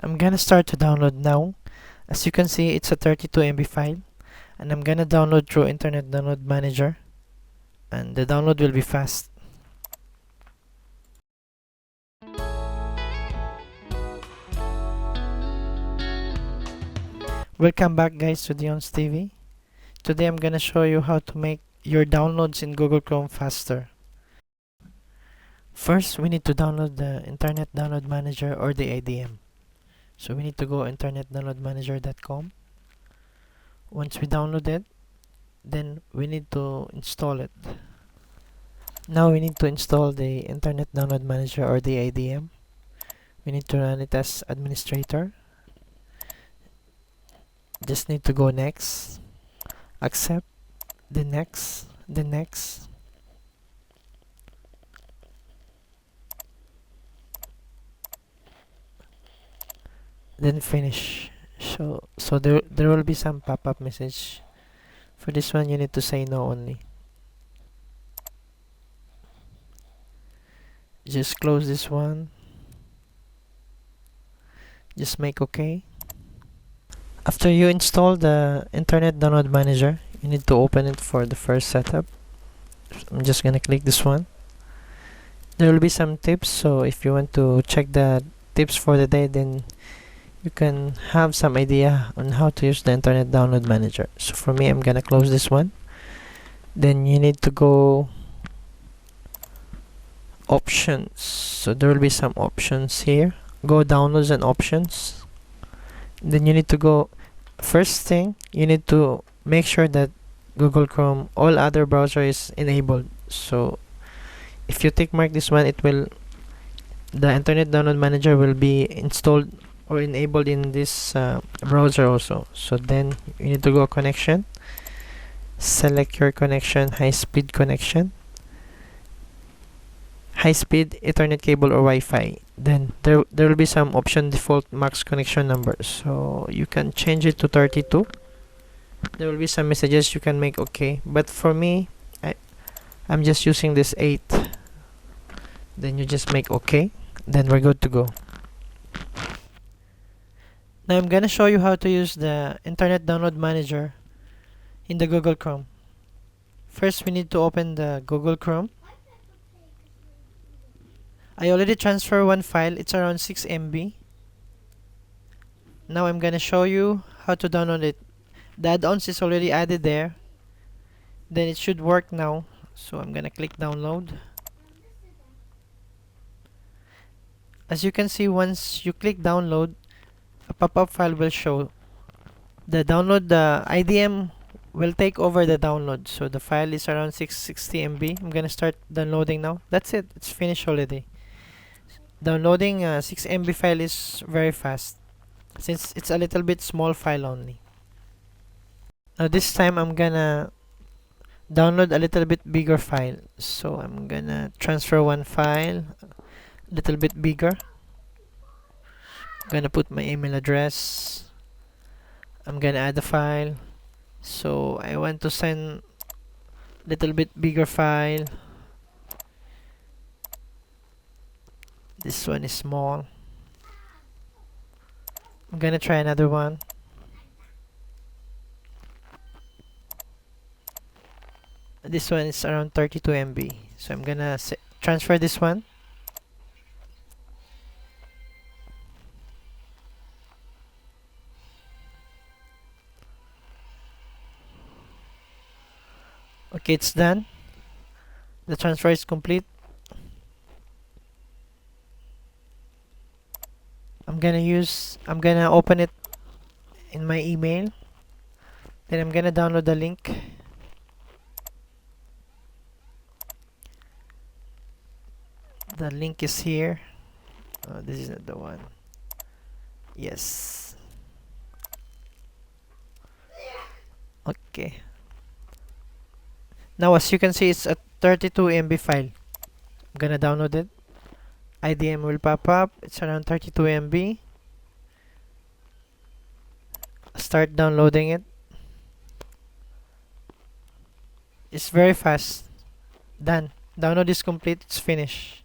I'm gonna start to download now. As you can see, it's a 32 MB file, and I'm gonna download through Internet Download Manager, and the download will be fast. Welcome back, guys, to Dion's TV. Today I'm gonna show you how to make your downloads in Google Chrome faster. First, we need to download the Internet Download Manager, or the IDM. So we need to go internetdownloadmanager.com. Once we download it, then we need to install it. Now we need to install the Internet Download Manager, or the IDM. We need to run it as administrator. Just need to go next, accept, the next, then finish. So there will be some pop-up message. For this one, you need to say no only. Just close this one. Just make OK. After you install the Internet Download Manager, you need to open it for the first setup. I'm just gonna click this one. There will be some tips, so if you want to check the tips for the day, then you can have some idea on how to use the Internet Download Manager. So for me, I'm gonna close this one. Then you need to go options. So there will be some options here. Go downloads and options. Then you need to go, first thing, you need to make sure that Google Chrome, all other browser is enabled. So if you tick mark this one, the Internet Download Manager will be installed or enabled in this browser also. So then you need to go connection, select your connection, high-speed connection, high-speed Ethernet cable or Wi-Fi. Then there will be some option, default max connection number, so you can change it to 32. There will be some messages, you can make OK, but for me, I'm just using this 8. Then you just make OK, then we're good to go. Now I'm gonna show you how to use the Internet Download Manager in the Google Chrome. First, we need to open the Google Chrome. I already transferred one file, it's around 6 MB. Now I'm gonna show you how to download it. The add-ons is already added there. Then it should work now. So I'm gonna click download. As you can see, once you click download, a pop-up file will show. The IDM will take over the download. So the file is around 660 MB. I'm gonna start downloading now. That's it, it's finished already. Downloading a 6 MB file is very fast, since it's a little bit small file only. Now this time I'm gonna download a little bit bigger file. So I'm gonna transfer one file, a little bit bigger. I'm gonna put my email address. I'm gonna add a file. So I want to send a little bit bigger file. This one is small. I'm gonna try another one. This one is around 32 MB. So I'm gonna transfer this one. Okay, it's done. The transfer is complete. I'm gonna open it in my email. Then I'm gonna download the link. The link is here. This is not the one. Yes. Okay. Now as you can see, it's a 32 MB file. I'm gonna download it. IDM will pop up. It's around 32 MB. Start downloading it. It's very fast. Done. Download is complete. It's finished.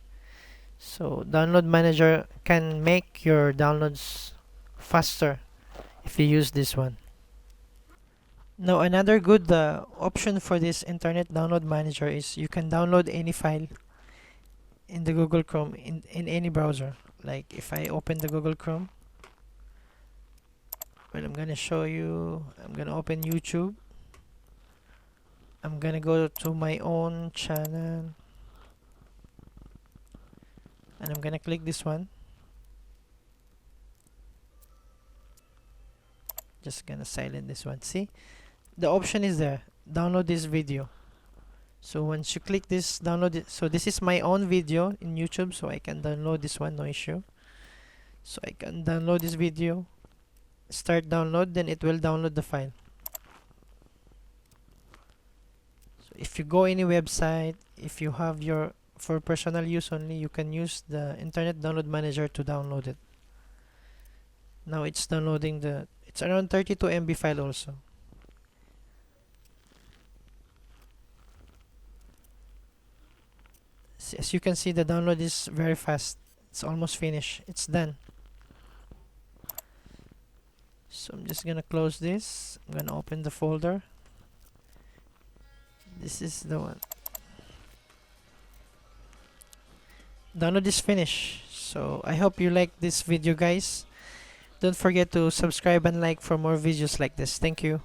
So Download Manager can make your downloads faster if you use this one. Now another good option for this internet download manager is you can download any file in the Google Chrome in any browser. Like if I open the Google Chrome, well, I'm gonna show you. I'm gonna open YouTube. I'm gonna go to my own channel and I'm gonna click this one. Just gonna silent this one. See, the option is there, download this video. So once you click this, download it. So this is my own video in YouTube, so I can download this one, no issue. So I can download this video, start download, then it will download the file. So if you go any website, if you have your for personal use only, you can use the internet download manager to download it. Now it's downloading it's around 32 MB file also. As you can see, the download is very fast. It's almost finished. It's done. So I'm just gonna close this. I'm gonna open the folder. This is the one. Download is finished. So I hope you like this video, guys. Don't forget to subscribe and like for more videos like this. Thank you.